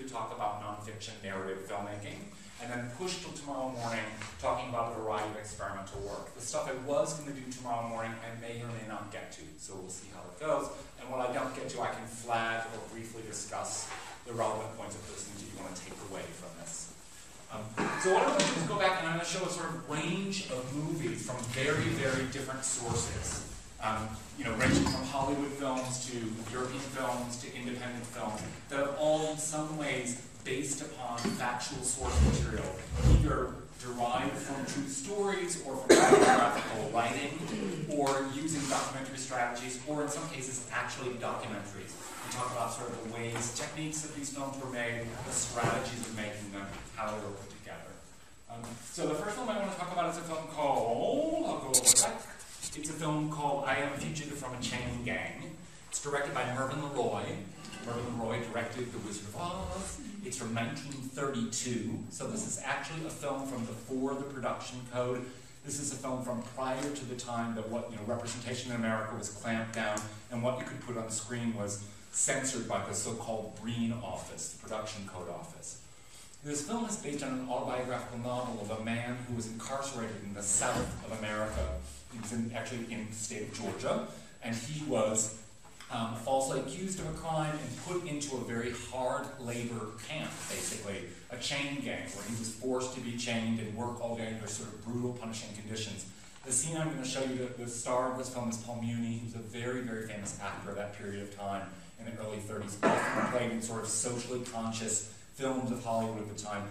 to talk about nonfiction narrative filmmaking, and then push till tomorrow morning talking about a variety of experimental work. The stuff I was going to do tomorrow morning I may or may not get to, so we'll see how it goes. And what I don't get to, I can flag or briefly discuss the relevant points of those things that you want to take away from this. So what I'm going to do is go back and I'm going to show a sort of range of movies from very, very different sources. Ranging from Hollywood films to European films to independent films that have all in some ways based upon factual source material, either derived from true stories or from biographical writing, or using documentary strategies, or in some cases actually documentaries. We talk about sort of the ways, techniques that these films were made, the strategies of making them, how they were put together. So the first film I want to talk about is a film called, I'll go over that. It's a film called I Am a Fugitive from a Chain Gang. It's directed by Mervyn LeRoy. Mervyn LeRoy directed The Wizard of Oz. It's from 1932, so this is actually a film from before the production code. This is a film from prior to the time that representation in America was clamped down, and what you could put on the screen was censored by the so-called Breen office, the production code office. This film is based on an autobiographical novel of a man who was incarcerated in the south of America. He was actually in the state of Georgia, and he was falsely accused of a crime and put into a very hard labor camp, basically, a chain gang, where he was forced to be chained and work all day under sort of brutal, punishing conditions. The scene I'm going to show you, the star of this film is Paul Muni, who's a very, very famous actor of that period of time in the early 30s, often played in sort of socially conscious films of Hollywood at the time.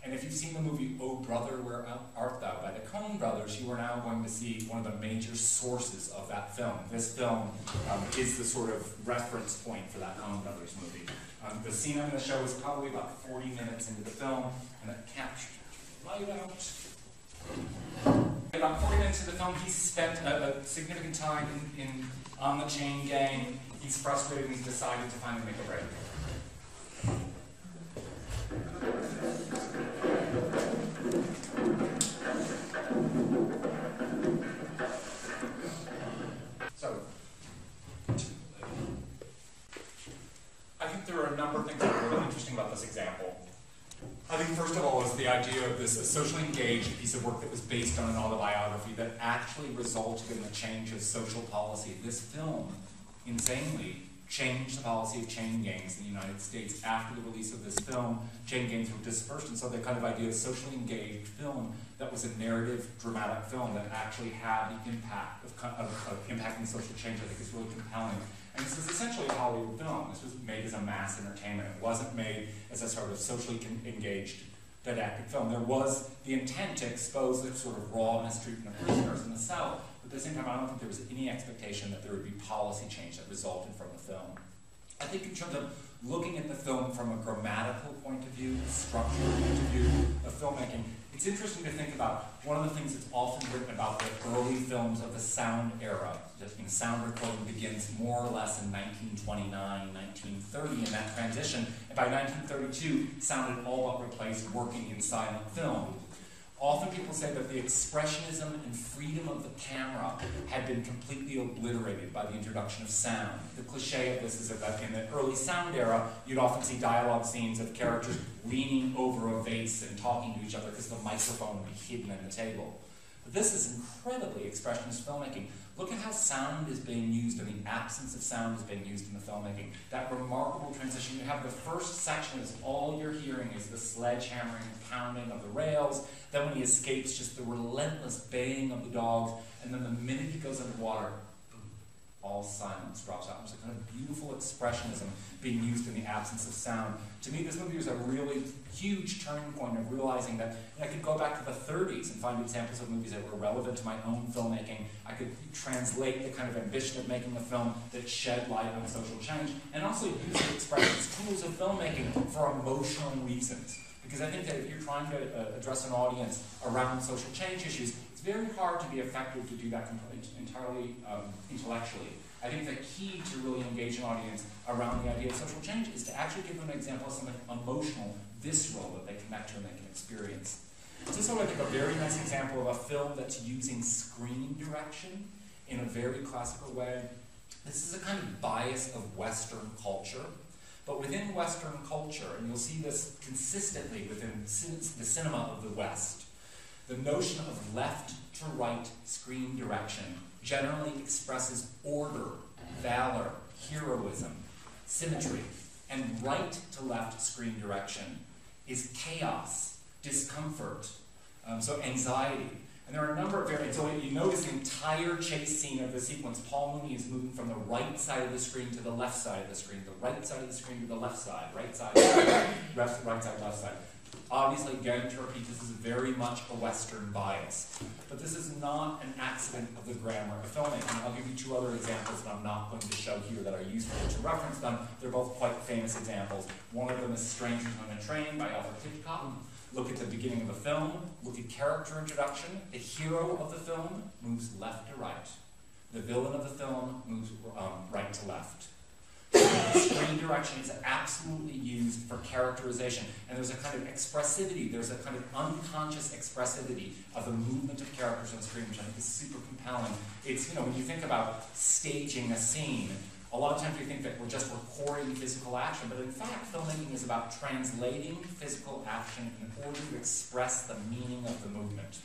And if you've seen the movie Oh Brother, Where Art Thou? By the Coen brothers, you are now going to see one of the major sources of that film. This film is the sort of reference point for that Coen brothers movie. The scene I'm going to show is probably about 40 minutes into the film, and it captures light out. About 40 minutes into the film, he's spent a significant time on the chain gang. He's frustrated and he's decided to finally make a break. So, I think there are a number of things that are really interesting about this example. I think first of all is the idea of this socially engaged piece of work that was based on an autobiography that actually resulted in the change of social policy. This film, insanely, changed the policy of chain gangs in the United States. After the release of this film, chain gangs were dispersed, and so the kind of idea of socially engaged film that was a narrative, dramatic film that actually had the impact of impacting social change, I think is really compelling. And this is essentially a Hollywood film. This was made as a mass entertainment. It wasn't made as a sort of socially engaged didactic film. There was the intent to expose the sort of raw mistreatment of prisoners in the South. But at the same time, I don't think there was any expectation that there would be policy change that resulted from the film. I think in terms of looking at the film from a grammatical point of view, structural point of view of filmmaking, it's interesting to think about one of the things that's often written about the early films of the sound era. Sound recording begins more or less in 1929, 1930 in that transition. And by 1932, sound had all but replaced working in silent film. Often people say that the expressionism and freedom of the camera had been completely obliterated by the introduction of sound. The cliche of this is that in the early sound era, you'd often see dialogue scenes of characters leaning over a vase and talking to each other because the microphone would be hidden in the table. But this is incredibly expressionist filmmaking. Look at how sound is being used and the absence of sound is being used in the filmmaking. That remarkable transition. You have the first section is all you're hearing is the sledgehammering and pounding of the rails. Then when he escapes, just the relentless baying of the dogs. And then the minute he goes underwater, boom, all silence drops out. There's a kind of beautiful expressionism being used in the absence of sound. To me, this movie was a really huge turning point of realizing that I could go back to the 30s and find examples of movies that were relevant to my own filmmaking. I could translate the kind of ambition of making a film that shed light on social change, and also use the expressions, tools of filmmaking for emotional reasons. Because I think that if you're trying to address an audience around social change issues, it's very hard to be effective to do that entirely intellectually. I think the key to really engage an audience around the idea of social change is to actually give them an example of something emotional, visceral, that they connect to and they can experience. So this is, I think, a very nice example of a film that's using screen direction in a very classical way. This is a kind of bias of Western culture. But within Western culture, and you'll see this consistently within the cinema of the West, the notion of left to right screen direction generally expresses order, valor, heroism, symmetry, and right to left screen direction is chaos, discomfort, so anxiety. And there are a number of variants. So you notice the entire chase scene of the sequence, Paul Mooney is moving from the right side of the screen to the left side of the screen, the right side of the screen to the left side, right side, right side, left side. Obviously, again, to repeat, this is very much a Western bias. But this is not an accident of the grammar of filmmaking. I'll give you two other examples that I'm not going to show here that are useful to reference them. They're both quite famous examples. One of them is Strangers on a Train by Alfred Hitchcock. Look at the beginning of the film. Look at character introduction. The hero of the film moves left to right. The villain of the film moves right to left. Screen direction is absolutely used for characterization, and there's a kind of expressivity, there's a kind of unconscious expressivity of the movement of characters on screen, which I think is super compelling. It's, you know, when you think about staging a scene, a lot of times we think that we're just recording physical action, but in fact, filmmaking is about translating physical action in order to express the meaning of the movement.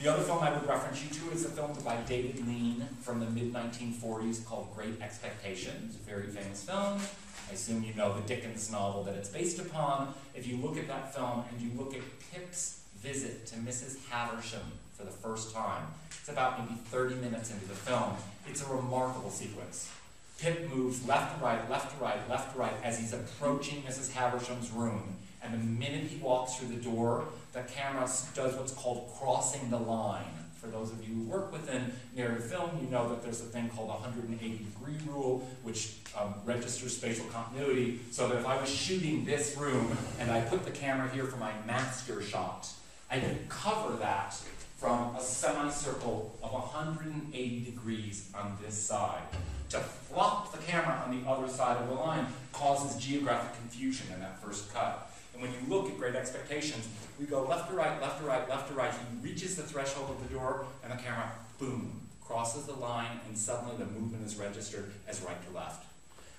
The other film I would reference you to is a film by David Lean from the mid-1940s called Great Expectations, a very famous film. I assume you know the Dickens novel that it's based upon. If you look at that film and you look at Pip's visit to Mrs. Havisham for the first time, it's about maybe 30 minutes into the film. It's a remarkable sequence. Pip moves left to right, left to right, left to right as he's approaching Mrs. Havisham's room. And the minute he walks through the door, the camera does what's called crossing the line. For those of you who work within narrative film, you know that there's a thing called the 180-degree rule, which registers spatial continuity, so that if I was shooting this room and I put the camera here for my master shot, I could cover that from a semicircle of 180 degrees on this side. To flop the camera on the other side of the line causes geographic confusion in that first cut. And when you look at Great Expectations, we go left to right, left to right, left to right. He reaches the threshold of the door, and the camera, boom, crosses the line, and suddenly the movement is registered as right to left.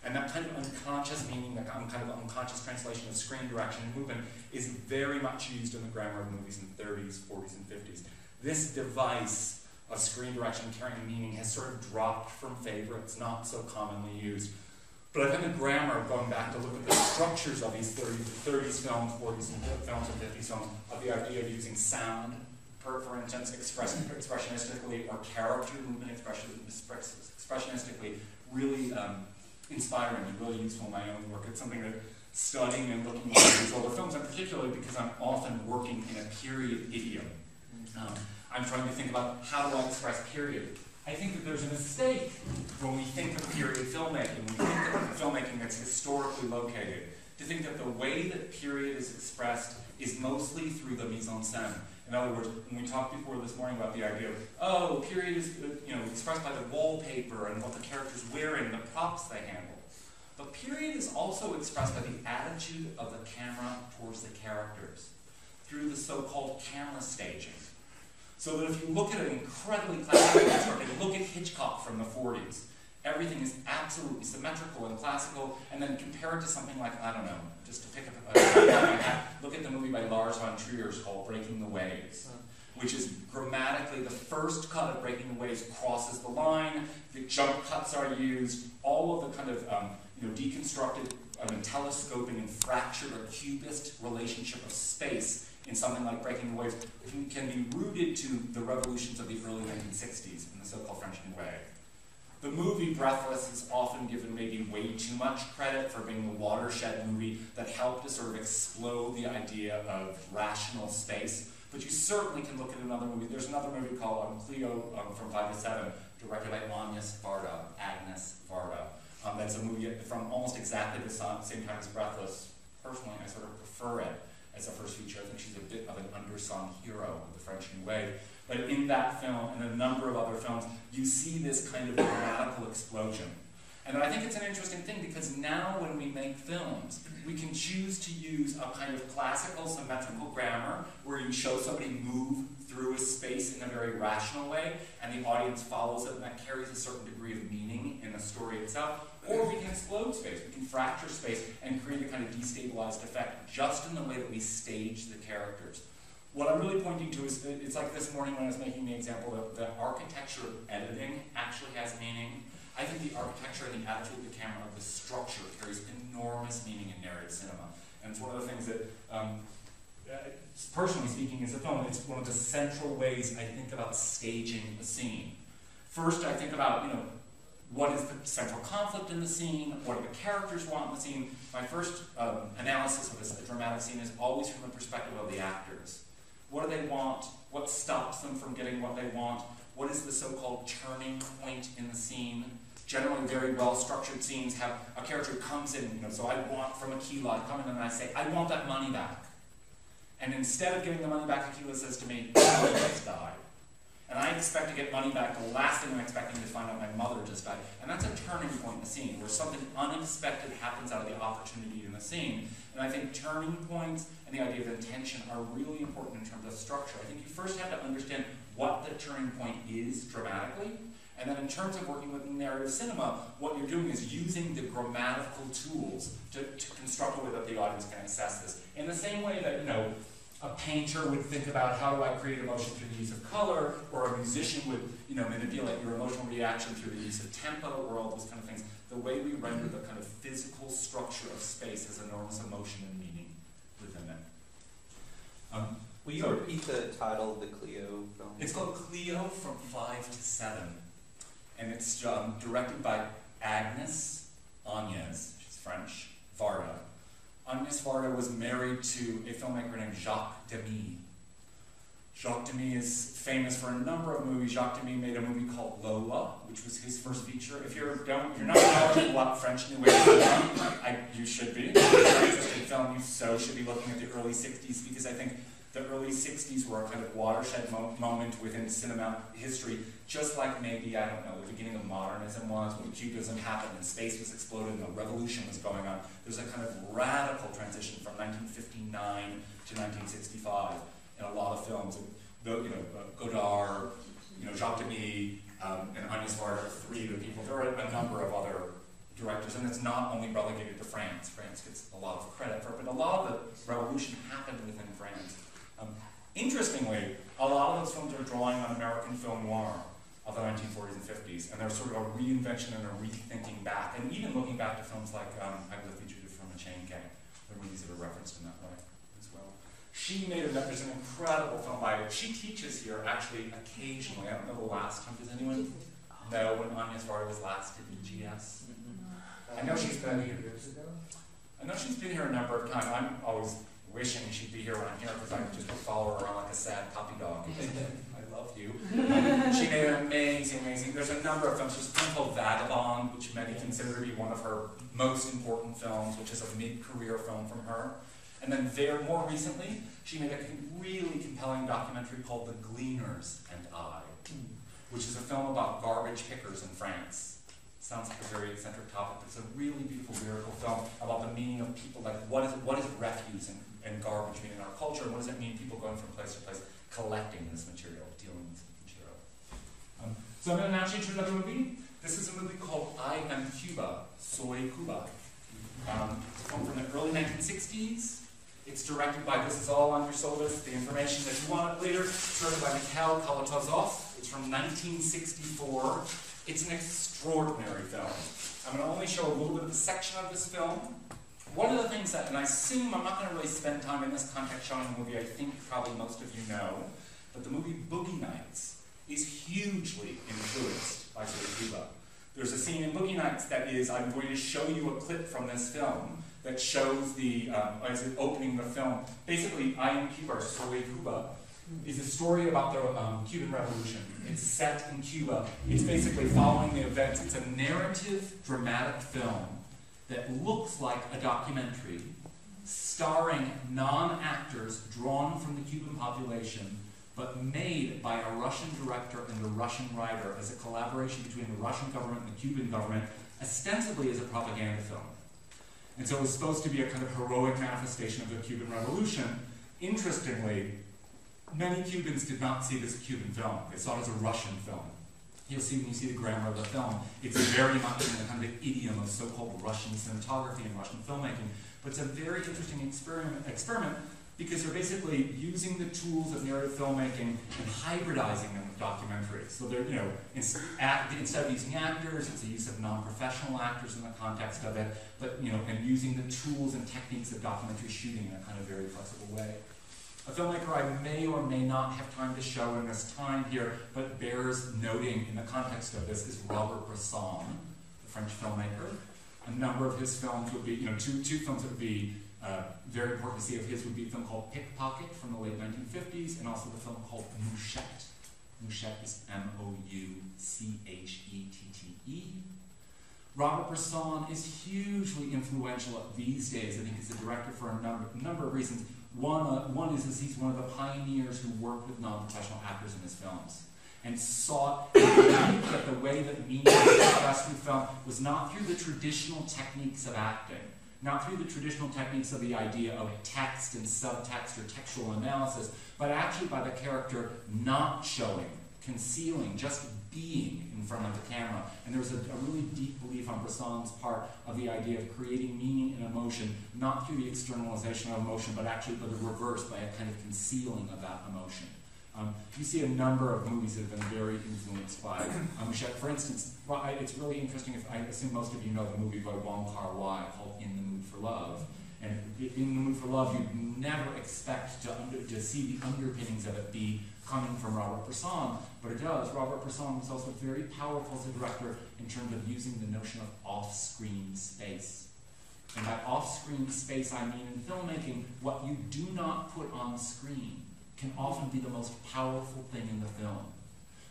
And that kind of unconscious meaning, that kind of unconscious translation of screen direction and movement is very much used in the grammar of movies in the 30s, 40s, and 50s. This device of screen direction carrying meaning has sort of dropped from favor. It's not so commonly used. But I think the grammar, going back to look at the structures of these 30s films, 40s films, and 50s films, of the idea of using sound, for instance, expressionistically, or character movement expressionistically, really inspiring and really useful in my own work. It's something that studying and looking at these older films, and particularly because I'm often working in a period idiom. I'm trying to think about how do I express period. I think that there's a mistake when we think of period filmmaking, when we think of filmmaking that's historically located, to think that the way that period is expressed is mostly through the mise en scène. In other words, when we talked before this morning about the idea of, oh, period is expressed by the wallpaper and what the character's wearing, the props they handle. But period is also expressed by the attitude of the camera towards the characters, through the so-called camera staging. So that if you look at an incredibly classical construct, look at Hitchcock from the 40s, everything is absolutely symmetrical and classical, and then compare it to something like, I don't know, just to pick up look at the movie by Lars von Trier called Breaking the Waves, which is grammatically the first cut of Breaking the Waves crosses the line, the jump cuts are used, all of the kind of deconstructed telescoping and fractured or cubist relationship of space in something like Breaking the Waves can be rooted to the revolutions of the early 1960s in the so-called French New Wave. The movie Breathless is often given maybe way too much credit for being the watershed movie that helped to sort of explode the idea of rational space. But you certainly can look at another movie. There's another movie called Cleo from 5 to 7, directed by Agnes Varda. That's a movie from almost exactly the same time as Breathless. Personally, I sort of prefer it as a first feature. I think she's a bit of an undersung hero of the French New Wave. But in that film and a number of other films, you see this kind of radical explosion. And I think it's an interesting thing because now when we make films, we can choose to use a kind of classical symmetrical grammar where you show somebody move through a space in a very rational way and the audience follows it, and that carries a certain degree of meaning in a story itself, or we can explode space, we can fracture space and create a kind of destabilized effect just in the way that we stage the characters. What I'm really pointing to is, it's like this morning when I was making the example that the architecture of editing actually has meaning. I think the architecture and the attitude of the camera, of the structure, carries enormous meaning in narrative cinema. And it's one of the things that, personally speaking, as a film, it's one of the central ways I think about staging a scene. First, I think about, what is the central conflict in the scene? What do the characters want in the scene? My first analysis of a dramatic scene is always from the perspective of the actors. What do they want? What stops them from getting what they want? What is the so-called turning point in the scene? Generally, very well-structured scenes have a character who comes in, so I want from Aquila, I come in and I say, I want that money back. And instead of getting the money back, Aquila says to me, my mother just died. And I expect to get money back. The last thing I'm expecting is to find out my mother just died. And that's a turning point in the scene, where something unexpected happens out of the opportunity in the scene. And I think turning points and the idea of intention are really important in terms of structure. I think you first have to understand what the turning point is dramatically. And then in terms of working with narrative cinema, what you're doing is using the grammatical tools to construct a way that the audience can assess this. In the same way that, a painter would think about how do I create emotion through the use of color, or a musician would, manipulate your emotional reaction through the use of tempo, or all those kind of things. The way we render the kind of physical structure of space has enormous emotion and meaning within it. Will you repeat the title of the Cleo film? It's called Cleo from 5 to 7. And it's directed by Agnes she's French, Varda. Agnes Varda was married to a filmmaker named Jacques Demy. Jacques Demy is famous for a number of movies. Jacques Demy made a movie called Lola, which was his first feature. If you're not knowledgeable about French New Wave cinema, you should be. If you're interested in film, you should be looking at the early 60s, because I think the early 60s were a kind of watershed moment within cinema history, just like maybe, the beginning of modernism was, when Cubism happened and space was exploding and a revolution was going on. There's a kind of radical transition from 1959 to 1965 in a lot of films. Godard, Jacques Demy, and Agnes Varda, 3 of the people. There are a number of other directors, and it's not only relegated to France. France gets a lot of credit for it, but a lot of the revolution happened within France. Interestingly, a lot of those films are drawing on American film noir of the 1940s and 50s, and they're sort of a reinvention and a rethinking back, and even looking back to films like I Live Fugitive from a Chain Gang. They're movies that are referenced in that way as well. There's an incredible film by her. She teaches here, actually, occasionally. I don't know the last time. Does anyone know when Agnes Varda was last at EGS? I know she's been here. I know she's been here a number of times. I'm always wishing she'd be here when I'm here, because I just would follow her around like a sad puppy dog. I love you. She made an amazing, there's a number of films. There's a film called Vagabond, which many consider to be one of her most important films, which is a mid-career film from her. And then more recently, she made a really compelling documentary called The Gleaners and I, which is a film about garbage pickers in France. Sounds like a very eccentric topic, but it's a really beautiful lyrical film about the meaning of people, like what is refuse and garbage mean in our culture, and what does it mean people going from place to place collecting this material, dealing with this material. So I'm going to announce you to another movie. This is a movie called I Am Cuba, Soy Cuba. It's a film from the early 1960s. It's directed by, this is all on your syllabus, the information that you want later, it's directed by Mikhail Kalatozov. It's from 1964. It's an extraordinary film. I'm going to only show a little bit of the section of this film. One of the things that, and I assume I'm not going to really spend time in this context showing the movie I think probably most of you know, but the movie Boogie Nights is hugely influenced by Soy Cuba. There's a scene in Boogie Nights that is, I'm going to show you a clip from this film that shows as it opening the film. Basically, I Am Cuba, Soy Cuba, is a story about the Cuban Revolution. It's set in Cuba. It's basically following the events. It's a narrative, dramatic film that looks like a documentary starring non-actors drawn from the Cuban population, but made by a Russian director and a Russian writer as a collaboration between the Russian government and the Cuban government, ostensibly as a propaganda film. And so it was supposed to be a kind of heroic manifestation of the Cuban Revolution. Interestingly, many Cubans did not see this as a Cuban film. They saw it as a Russian film. you'll see when you see the grammar of the film, it's very much in the kind of idiom of so-called Russian cinematography and Russian filmmaking. But it's a very interesting experiment because they're basically using the tools of narrative filmmaking and hybridizing them with documentaries. So they're, you know, instead of using actors, it's a use of non-professional actors in the context of it, but, you know, and using the tools and techniques of documentary shooting in a kind of very flexible way. A filmmaker I may or may not have time to show in this time here, but bears noting in the context of this, is Robert Bresson, the French filmmaker. A number of his films would be, you know, two films that would be very important to see of his would be a film called Pickpocket from the late 1950s, and also the film called Mouchette. Mouchette is M-O-U-C-H-E-T-T-E. Robert Bresson is hugely influential these days, I think, as a director for a number of reasons. One is he's one of the pioneers who worked with non-professional actors in his films and sought that the way that meaning was expressed through film was not through the traditional techniques of acting, not through the traditional techniques of the idea of text and subtext or textual analysis, but actually by the character not showing, concealing, just being in front of the camera. And there was a really deep belief on Bresson's part of the idea of creating meaning and emotion, not through the externalization of emotion, but actually by the reverse, by a kind of concealing of that emotion. You see a number of movies that have been very influenced by Mouchette. For instance, it's really interesting, I assume most of you know the movie by Wong Kar-wai called In the Mood for Love. And In the Mood for Love, you'd never expect to see the underpinnings of it be coming from Robert Bresson, but it does. Robert Bresson was also very powerful as a director in terms of using the notion of off-screen space. And by off-screen space, I mean in filmmaking, what you do not put on screen can often be the most powerful thing in the film.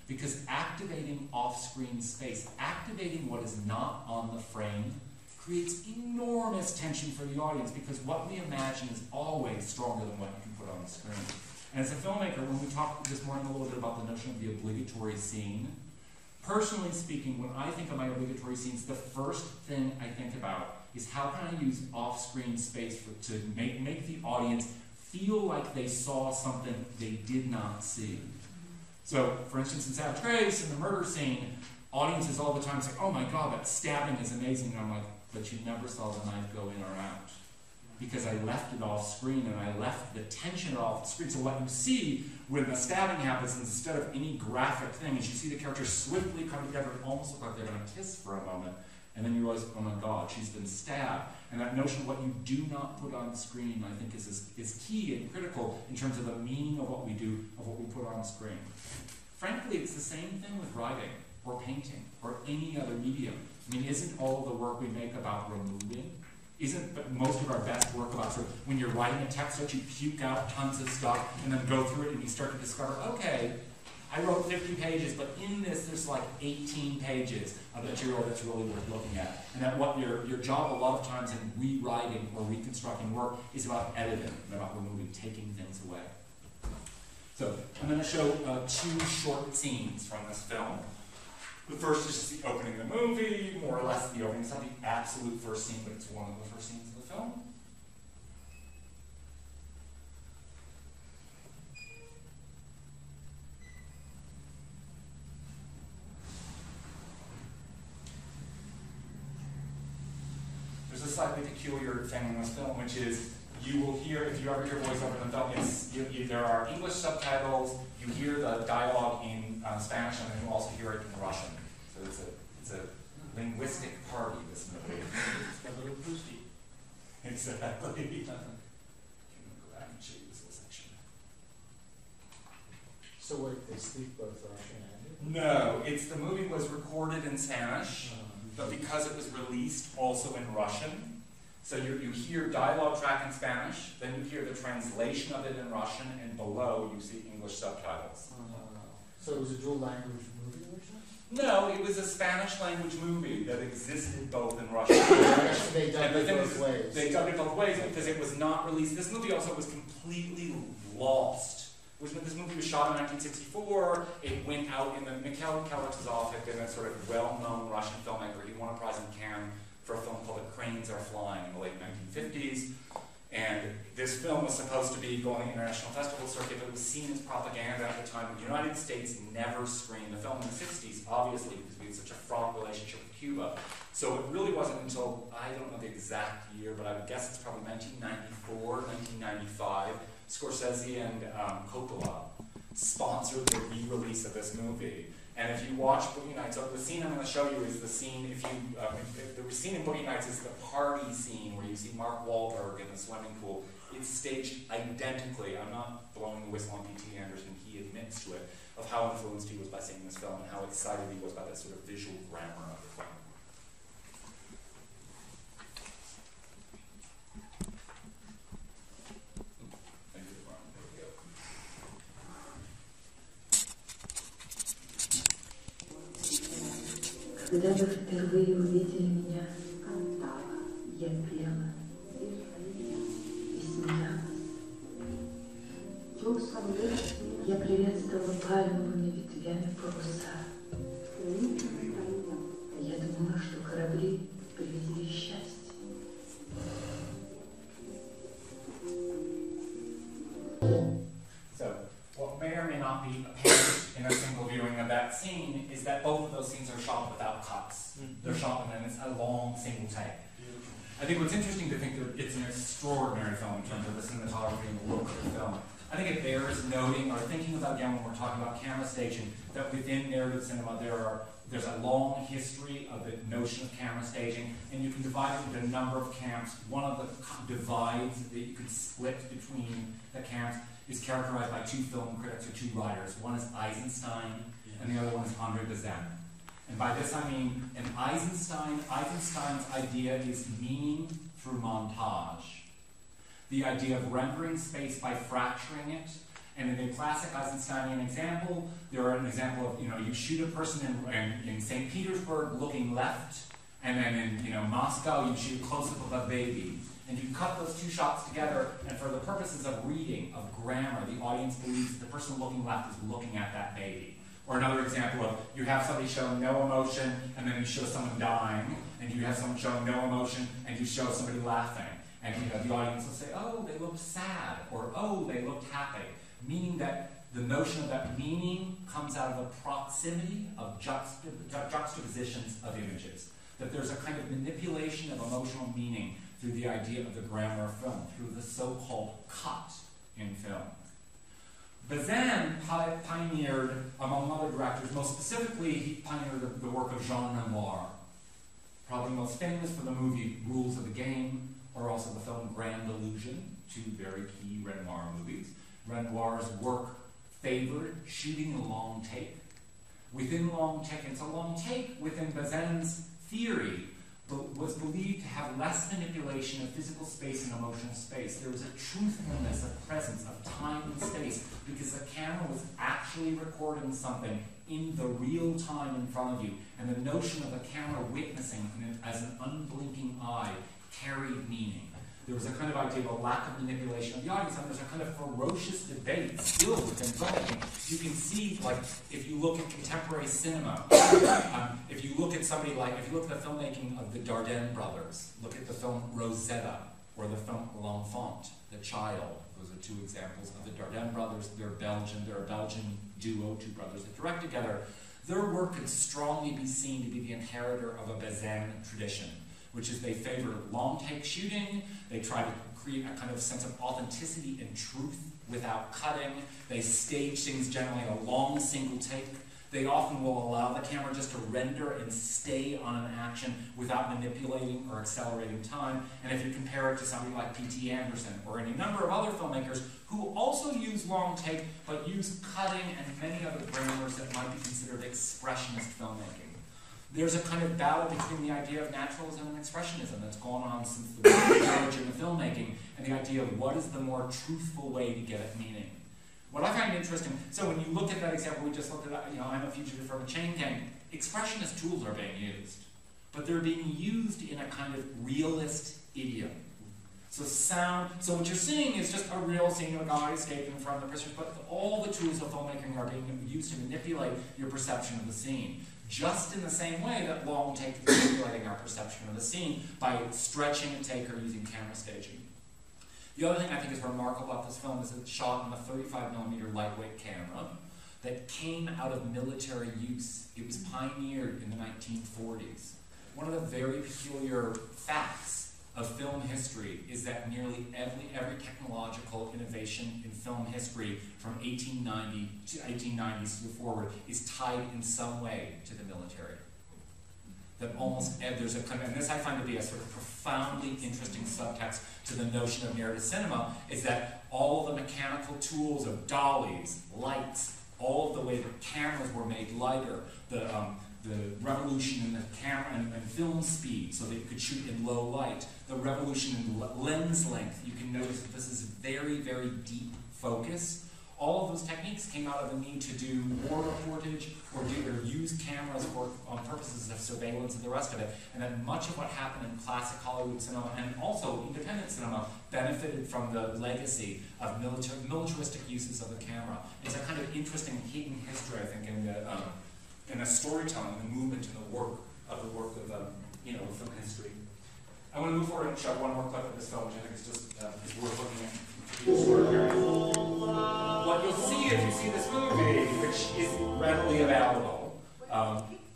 Because activating off-screen space, activating what is not on the frame, creates enormous tension for the audience because what we imagine is always stronger than what you can put on the screen. And as a filmmaker, when we talked this morning a little bit about the notion of the obligatory scene, personally speaking, when I think of my obligatory scenes, the first thing I think about is how can I use off-screen space to make the audience feel like they saw something they did not see. So, for instance, in Savage Grace, in the murder scene, audiences all the time say, oh my God, that stabbing is amazing. And I'm like, but you never saw the knife go in or out. Because I left it off screen and I left the tension off the screen. So what you see when the stabbing happens, instead of any graphic thing, is you see the characters swiftly come together and almost look like they're going to kiss for a moment. And then you realize, oh my God, she's been stabbed. And that notion of what you do not put on screen, I think, is key and critical in terms of the meaning of what we do, of what we put on screen. Frankly, it's the same thing with writing or painting or any other medium. I mean, isn't all of the work we make about removing? Isn't most of our best work about sort of when you're writing a text that you puke out tons of stuff and then go through it and you start to discover, okay, I wrote 50 pages, but in this there's like 18 pages of material that's really worth looking at. And that what your job a lot of times in rewriting or reconstructing work is about editing, about removing, taking things away. So I'm going to show two short scenes from this film. The first is just the opening of the movie, more or less the opening. It's not the absolute first scene, but it's one of the first scenes of the film. There's a slightly peculiar thing in this film, which is you will hear, if you ever hear voiceover in the film, there are English subtitles, you hear the dialogue in Spanish, and then you also hear it in Russian. So it's a linguistic party, this movie. It's a little boosty. Exactly. I'm going to go back and show you this little section. So wait, they speak both Russian and English? No, the movie was recorded in Spanish, but because it was released also in Russian, so you hear dialogue track in Spanish, then you hear the translation of it in Russian, and below you see English subtitles. So it was a dual language movie originally? No, it was a Spanish language movie that existed both in Russian and English. They dubbed it both ways. They dubbed it both ways because it was not released. This movie also was completely lost. This movie was shot in 1964. It went out in the Mikhail Kalatozov had been a sort of well-known Russian filmmaker. He won a prize in Cannes for a film called The Cranes Are Flying in the late 1950s. And this film was supposed to be movie, go on the international festival circuit, but it was seen as propaganda at the time. The United States never screened the film in the 60s, obviously, because we had such a fraught relationship with Cuba. So it really wasn't until, I don't know the exact year, but I would guess it's probably 1994, 1995, Scorsese and Coppola sponsored the re-release of this movie. And if you watch Boogie Nights, so the scene I'm going to show you is the scene, the scene in Boogie Nights is the party scene where you see Mark Wahlberg in the swimming pool. It's staged identically. I'm not blowing the whistle on P.T. Anderson, he admits to it, of how influenced he was by seeing this film and how excited he was by that sort of visual grammar of the film. Когда вы впервые увидели меня, я пела и смеялась. Я приветствовала пальмовыми ветвями паруса. Я думала, что корабли привезли счастье. So, what may or may not be apparent in a single viewing of that scene is that both of those scenes are shot without cuts. They're shot and it's a long single take. I think what's interesting to think that it's an extraordinary film in terms of the cinematography and the look of the film. I think it bears noting or thinking about, again, when we're talking about camera staging, that within narrative cinema there's a long history of the notion of camera staging, and you can divide it into a number of camps. One of the divides that you could split between the camps is characterized by two film critics or two writers. One is Eisenstein, and the other one is Andre Bazin. And by this I mean, in Eisenstein's idea is meaning through montage. The idea of rendering space by fracturing it. And in a classic Eisensteinian example, there are an example of, you shoot a person in St. Petersburg looking left, and then in Moscow you shoot a close-up of a baby. And you cut those two shots together, and for the purposes of reading, of grammar, the audience believes that the person looking left is looking at that baby. Or another example of, you have somebody show no emotion, and then you show someone dying, and you have someone showing no emotion, and you show somebody laughing. And the audience will say, oh, they looked sad, or oh, they looked happy. Meaning that the notion of that meaning comes out of a proximity of juxtapositions of images. That there's a kind of manipulation of emotional meaning through the idea of the grammar of film, through the so-called cut in film. Bazin pioneered, among other directors, most specifically, he pioneered the work of Jean Renoir. Probably most famous for the movie Rules of the Game, or also the film Grand Illusion, two very key Renoir movies. Renoir's work favored shooting a long take. Within long take, it's a long take within Bazin's theory, but was believed to have less manipulation of physical space and emotional space. There was a truthfulness, a presence of time and space, because the camera was actually recording something in the real time in front of you, and the notion of the camera witnessing as an unblinking eye carried meaning. There was a kind of idea of a lack of manipulation of the audience, and there's a kind of ferocious debate still within filmmaking. You can see, like, if you look at contemporary cinema, if you look at somebody like, if you look at the filmmaking of the Dardenne brothers, look at the film Rosetta, or the film L'Enfant, The Child. Those are two examples of the Dardenne brothers. They're a Belgian duo, two brothers that direct together. Their work could strongly be seen to be the inheritor of a Bazin tradition, which is they favor long take shooting, they try to create a kind of sense of authenticity and truth without cutting, they stage things generally in a long single take, they often will allow the camera just to render and stay on an action without manipulating or accelerating time, and if you compare it to somebody like P.T. Anderson or any number of other filmmakers who also use long take, but use cutting and many other grammars that might be considered expressionist filmmaking. There's a kind of battle between the idea of naturalism and expressionism that's gone on since the origin of filmmaking, and the idea of what is the more truthful way to get at meaning. What I find interesting, so when you look at that example we just looked at, I'm a fugitive from a chain gang, expressionist tools are being used, but they're being used in a kind of realist idiom. So what you're seeing is just a real scene of a guy escaping from the prisoners, but all the tools of filmmaking are being used to manipulate your perception of the scene. Just in the same way that long take is manipulating our perception of the scene by stretching a take or using camera staging. The other thing I think is remarkable about this film is it's shot on a 35mm lightweight camera that came out of military use. It was pioneered in the 1940s. One of the very peculiar facts of film history is that nearly every technological innovation in film history from 1890 to 1890s forward is tied in some way to the military. That almost there's a kind of, and this I find to be a sort of profoundly interesting subtext to the notion of narrative cinema, is that all of the mechanical tools of dollies, lights, all of the way that cameras were made lighter, the revolution in the camera and film speed so that you could shoot in low light, the revolution in lens length. You can notice that this is very, very deep focus. All of those techniques came out of the need to do war reportage or use cameras for purposes of surveillance and the rest of it. And that much of what happened in classic Hollywood cinema and also independent cinema benefited from the legacy of militaristic uses of the camera. It's a kind of interesting hidden history, I think, in the storytelling, the movement and the work of film history. I want to move forward and show one more clip of this film, which I think is just is worth looking at. What you'll see if you see this movie, which is readily available,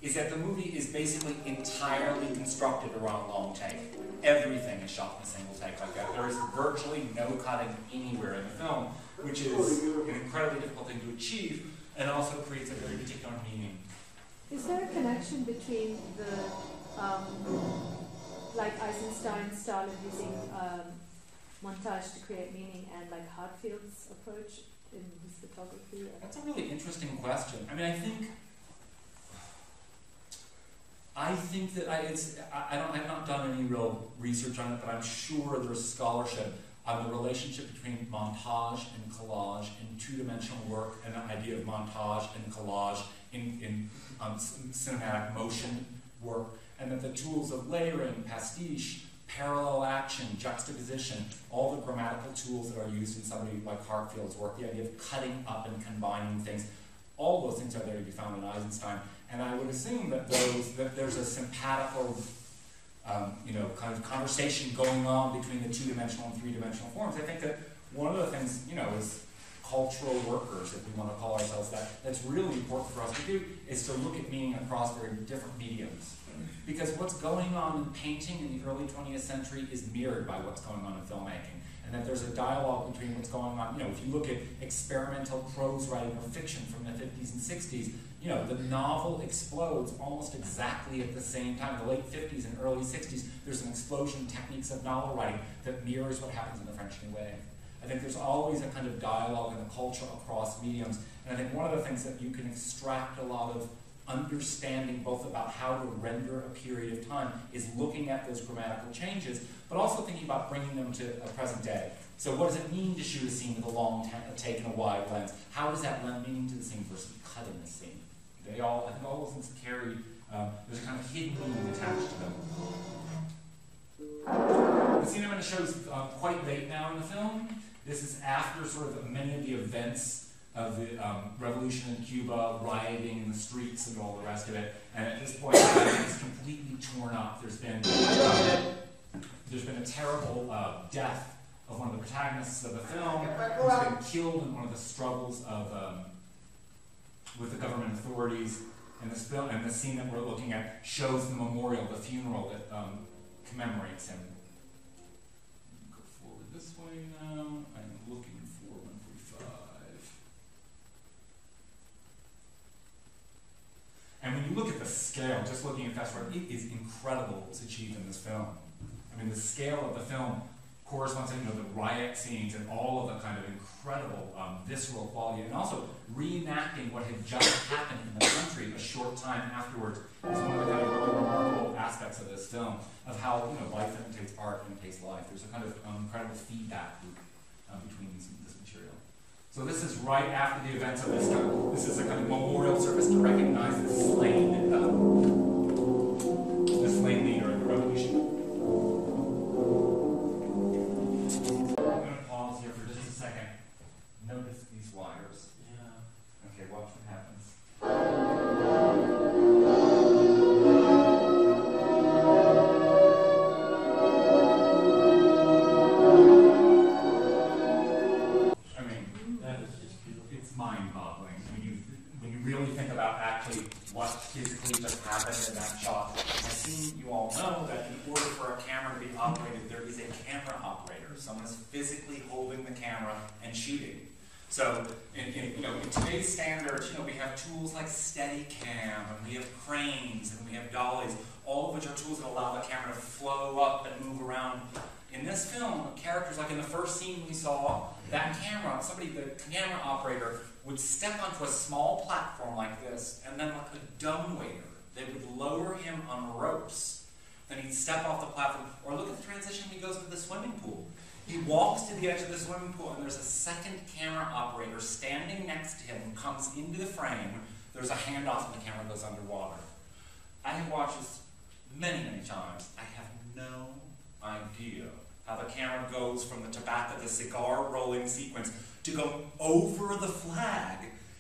is that the movie is basically entirely constructed around long take. Everything is shot in a single take like that. There is virtually no cutting anywhere in the film, which is an incredibly difficult thing to achieve, and also creates a very particular meaning. Is there a connection between the, like Eisenstein's style of using montage to create meaning and like Hartfield's approach in his photography? That's a really interesting question. I mean, I think that I've not done any real research on it, but I'm sure there's scholarship on the relationship between montage and collage in two-dimensional work and the idea of montage and collage in cinematic motion work, and that the tools of layering, pastiche, parallel action, juxtaposition, all the grammatical tools that are used in somebody like Hartfield's work, the idea of cutting up and combining things, all those things are there to be found in Eisenstein. And I would assume that there's a sympatical, kind of conversation going on between the two-dimensional and three-dimensional forms. I think that one of the things, as cultural workers, if we want to call ourselves that, that's really important for us to do is to look at meaning across very different mediums. Because what's going on in painting in the early 20th century is mirrored by what's going on in filmmaking. And that there's a dialogue between what's going on, if you look at experimental prose writing or fiction from the 50s and 60s, the novel explodes almost exactly at the same time. In the late 50s and early 60s, there's an explosion in techniques of novel writing that mirrors what happens in the French New Wave. I think there's always a kind of dialogue and a culture across mediums. And I think one of the things that you can extract a lot of understanding both about how to render a period of time is looking at those grammatical changes, but also thinking about bringing them to a present day. So what does it mean to shoot a scene with a long take and a wide lens? How does that lend meaning to the scene versus cutting the scene? I think all those things carry, there's a kind of hidden meaning attached to them. The scene I'm going to show is quite late now in the film. This is after sort of many of the events of the revolution in Cuba, rioting in the streets and all the rest of it. And at this point, it's completely torn up. There's been a terrible death of one of the protagonists of the film, who's been killed in one of the struggles of with the government authorities. And this film and the scene that we're looking at shows the memorial, the funeral that commemorates him. Go forward this way now. I'm looking for 145. And when you look at the scale, just looking at fast forward, it is incredible what's achieved in this film. I mean, the scale of the film corresponds to the riot scenes and all of the kind of incredible visceral quality, and also reenacting what had just happened in the country a short time afterwards is one of the kind of really remarkable aspects of this film, of how life imitates art, imitates life. There's a kind of incredible feedback loop between this material. So this is right after the events of this time. This is a kind of memorial service to recognize the slain leader in the revolution. Notice these wires. Yeah. Okay, watch what happens. that in order for a camera to be operated, there is a camera operator. Someone is physically holding the camera and shooting. So, in today's standards, we have tools like Steadicam, and we have cranes, and we have dollies, all of which are tools that allow the camera to flow up and move around. In this film, characters, like in the first scene we saw, that camera, the camera operator would step onto a small platform like this, and then like a dumbwaiter, they would lower him on ropes. Then he'd step off the platform, or look at the transition when he goes to the swimming pool. He walks to the edge of the swimming pool, and there's a second camera operator standing next to him, comes into the frame, there's a handoff, and the camera goes underwater. I have watched this many, many times. I have no idea how the camera goes from the cigar rolling sequence to go over the flag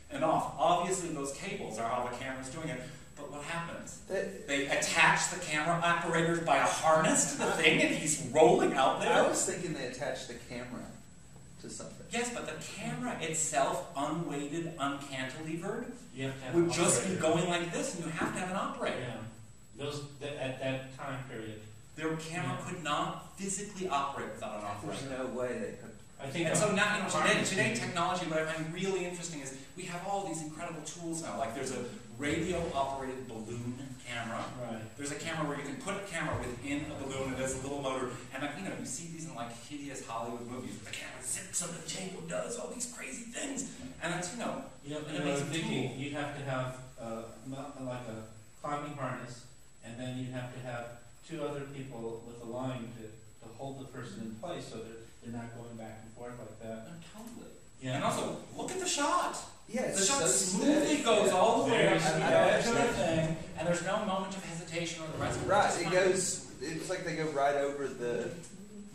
and off. Obviously, those cables are how the camera's doing it. But what happens? They attach the camera operators by a harness to the thing, and he's rolling out there. I was thinking they attached the camera to something. Yes, but the camera itself, unweighted, uncantilevered, you have to have would an just be operator. going like this, and you have to have an operator. Yeah. At that time period. Their camera could not physically operate without an operator. There's no way they could. I think. And so now, today technology, what I find really interesting is we have all these incredible tools now. Like there's a radio-operated balloon camera. Right. There's a camera where you can put a camera within a balloon, and there's a little motor. And you see these in like hideous Hollywood movies. The camera zips under the table, does all these crazy things, and that's an amazing thinking tool. you'd have to have like a climbing harness, and then you'd have to have two other people with a line to hold the person in place so that they're not going back and forth like that. Totally. Yeah. And also, look at the shot. Yeah, The it's shot so smoothly steady. goes all the way Very up to the smooth. edge of the thing, and there's no moment of hesitation or the rest of it. Right, it goes. It's like they go right over the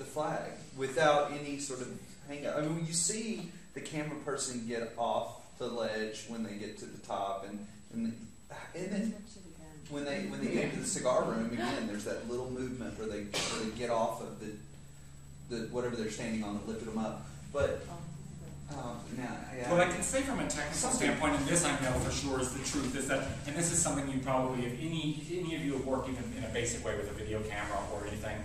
flag without any sort of hang up. I mean, when you see the camera person get off the ledge when they get to the top, and then when they get into the cigar room again, there's that little movement where they get off of the whatever they're standing on that lifted them up. But What I can say from a technical standpoint, and this I know for sure is the truth, is that, and this is something you probably, if any of you have worked even in a basic way with a video camera or anything,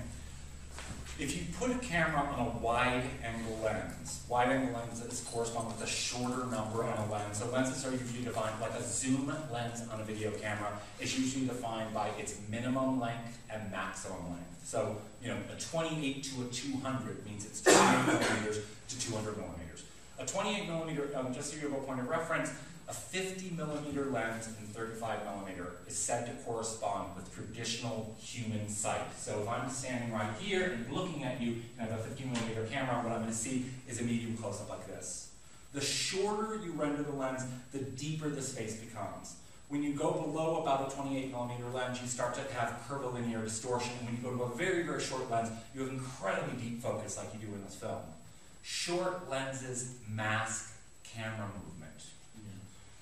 if you put a camera on a wide-angle lenses correspond with a shorter number on a lens. So lenses are usually defined, like a zoom lens on a video camera is usually defined by its minimum length and maximum length. So, a 28 to a 200 means it's 28 millimeters to 200 millimeters. A 28 millimeter, just so you have a point of reference, a 50 millimeter lens and 35 millimeter is said to correspond with traditional human sight. So if I'm standing right here and looking at you and I have a 50 millimeter camera, what I'm going to see is a medium close-up like this. The shorter you render the lens, the deeper the space becomes. When you go below about a 28 millimeter lens, you start to have curvilinear distortion. And when you go to a very, very short lens, you have incredibly deep focus like you do in this film. Short lenses mask camera movement.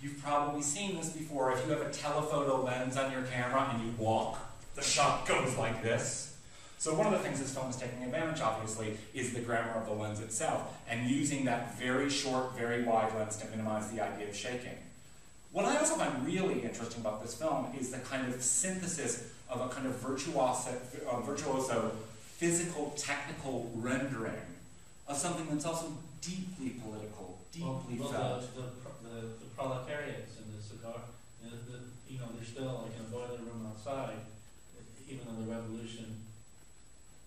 You've probably seen this before. If you have a telephoto lens on your camera and you walk, the shot goes like this. So one of the things this film is taking advantage, obviously, is the grammar of the lens itself, and using that very short, very wide lens to minimize the idea of shaking. What I also find really interesting about this film is the kind of synthesis of a kind of virtuoso physical, technical rendering of something that's also deeply political, deeply felt. The proletariats in the cigar, they're still like in a boiler room outside, even though the revolution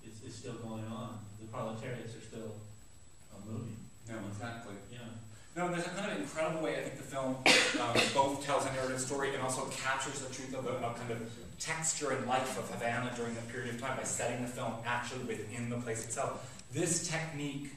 is still going on. The proletariats are still moving. No, exactly. Yeah. No, there's a kind of incredible way I think the film both tells a narrative story and also captures the truth of a kind of texture and life of Havana during that period of time by setting the film actually within the place itself. This technique,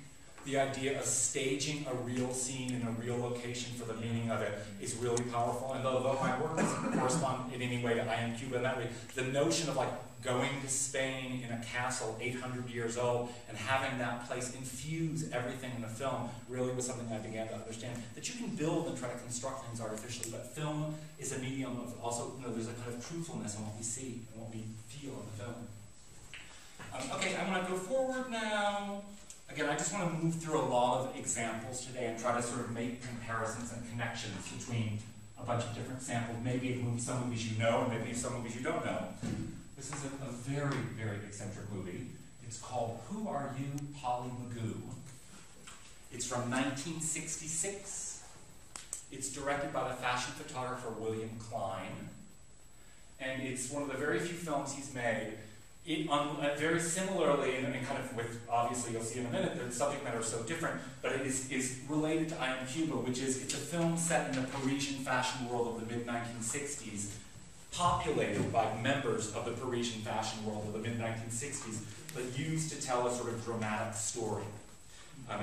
the idea of staging a real scene in a real location for the meaning of it, is really powerful. And although my work doesn't correspond in any way to I Am Cuba in that way, the notion of going to Spain in a castle 800 years old and having that place infuse everything in the film really was something I began to understand. That you can build and try to construct things artificially, but film is a medium of also, there's a kind of truthfulness in what we see and what we feel in the film. Okay, I'm going to go forward now. Again, I just want to move through a lot of examples today and try to sort of make comparisons and connections between a bunch of different samples, maybe some movies you know and maybe some movies you don't know. This is a very, very eccentric movie. It's called Who Are You, Polly Magoo? It's from 1966. It's directed by the fashion photographer William Klein. And it's one of the very few films he's made. Very similarly, and kind of with, obviously you'll see in a minute, the subject matter is so different, but it is related to I Am Cuba, which is, it's a film set in the Parisian fashion world of the mid-1960s, populated by members of the Parisian fashion world of the mid-1960s, but used to tell a sort of dramatic story. And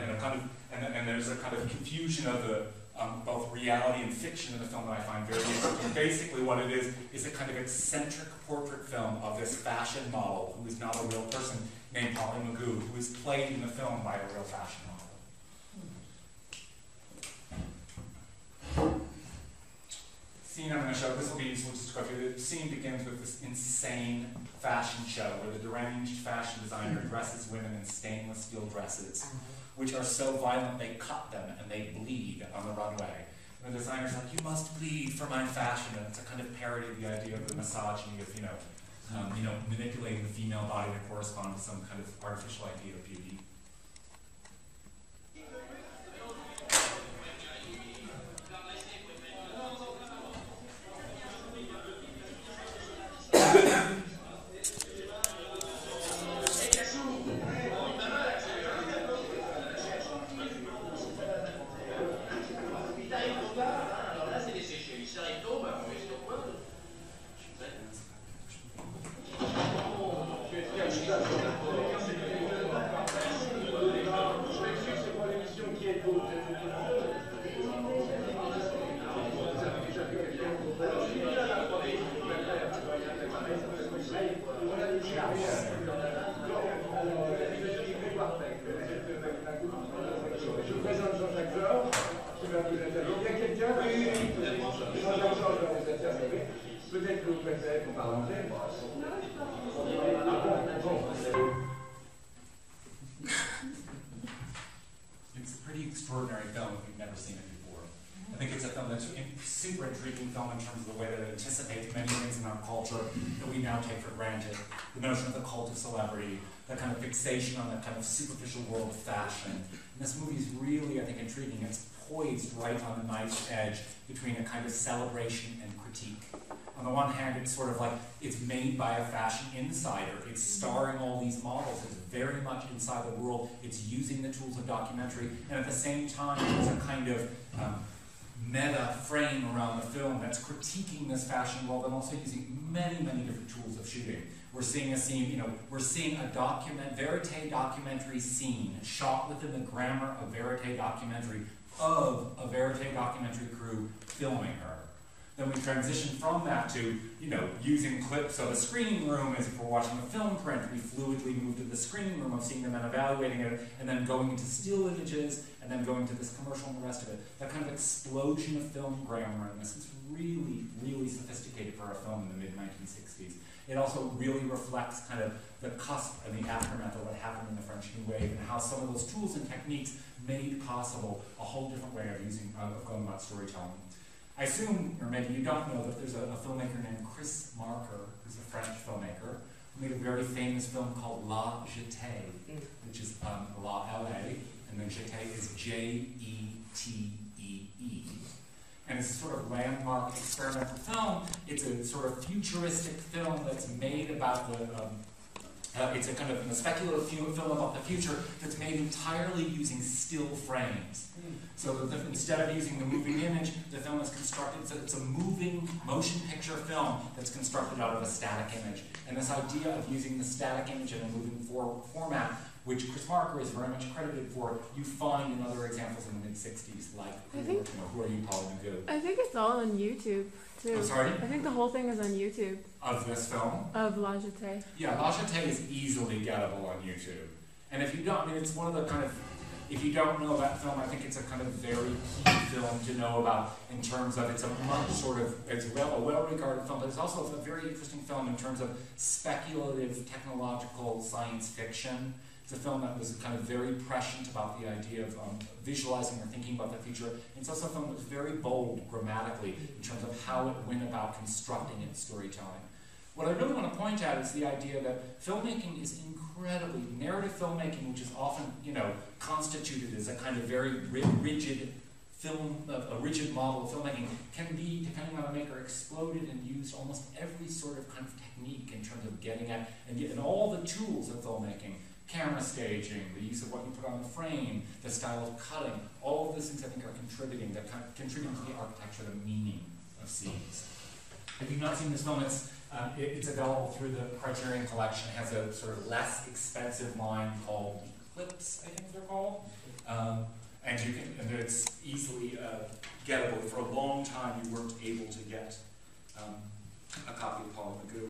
there's a kind of confusion of the both reality and fiction in the film that I find very interesting. Basically what it is a kind of eccentric portrait film of this fashion model who is not a real person named Polly Magoo, who is played in the film by a real fashion model. Scene I'm going to show, this will be useful just to go through. The scene begins with this insane fashion show where the deranged fashion designer dresses women in stainless steel dresses, which are so violent they cut them and they bleed on the runway. And the designer's like, you must bleed for my fashion, and it's a kind of parody of the idea of the misogyny of, manipulating the female body to correspond to some kind of artificial idea of beauty. It's a pretty extraordinary film if you've never seen it before. I think it's a film that's a super intriguing film in terms of the way that it anticipates many things in our culture that we now take for granted. The notion of the cult of celebrity, that kind of fixation on that kind of superficial world of fashion. And this movie is really, I think, intriguing. It's poised right on the knife's edge between a kind of celebration and critique. On the one hand, it's sort of like, it's made by a fashion insider. It's starring all these models. It's very much inside the world. It's using the tools of documentary. And at the same time, there's a kind of meta frame around the film that's critiquing this fashion world and also using many, many different tools of shooting. We're seeing a scene, we're seeing a verite documentary scene shot within the grammar of verite documentary of a verite documentary crew filming her. Then we transition from that to, using clips of a screening room as if we're watching a film print. We fluidly move to the screening room of seeing them and evaluating it, and then going into still images, and then going to this commercial and the rest of it. That kind of explosion of film grammar in this is really, really sophisticated for a film in the mid-1960s. It also really reflects kind of the cusp and the aftermath of what happened in the French New Wave and how some of those tools and techniques made possible a whole different way of going about storytelling. I assume, or maybe you don't know, that there's a filmmaker named Chris Marker, who's a French filmmaker, who made a very famous film called La Jetée, which is La L-A, and then Jetée is J-E-T-E-E. And it's a sort of landmark experimental film. It's a sort of futuristic film that's made about it's a kind of speculative film about the future that's made entirely using still frames. So that instead of using the moving image, the film is constructed, so it's a moving motion picture film that's constructed out of a static image. And this idea of using the static image in a moving format, which Chris Marker is very much credited for, you find in other examples in the mid-60s, like Who Are You, Polly Magoo? I think it's all on YouTube, too. I'm sorry? I think the whole thing is on YouTube. Of this film? Of La Jetée. Yeah, La Jetée is easily gettable on YouTube. And if you don't, it's one of the kind of, if you don't know that film, I think it's a kind of very key film to know about in terms of, it's a much sort of, it's a well-regarded film, but it's also a very interesting film in terms of speculative technological science fiction. It's a film that was kind of very prescient about the idea of visualizing or thinking about the future. It's also a film that was very bold grammatically in terms of how it went about constructing its storytelling. What I really want to point out is the idea that filmmaking is incredibly, narrative filmmaking, which is often, constituted as a kind of very rigid a rigid model of filmmaking, can be, depending on the maker, exploded and used almost every sort of kind of technique in terms of getting at, and all the tools of filmmaking, camera staging, the use of what you put on the frame, the style of cutting, all of those things I think are contributing to the architecture, the meaning of scenes. If you've not seen this film, it's available through the Criterion Collection. It has a sort of less expensive line called Eclipse, I think they're called. And it's easily gettable. For a long time, you weren't able to get a copy of Paul Magoo.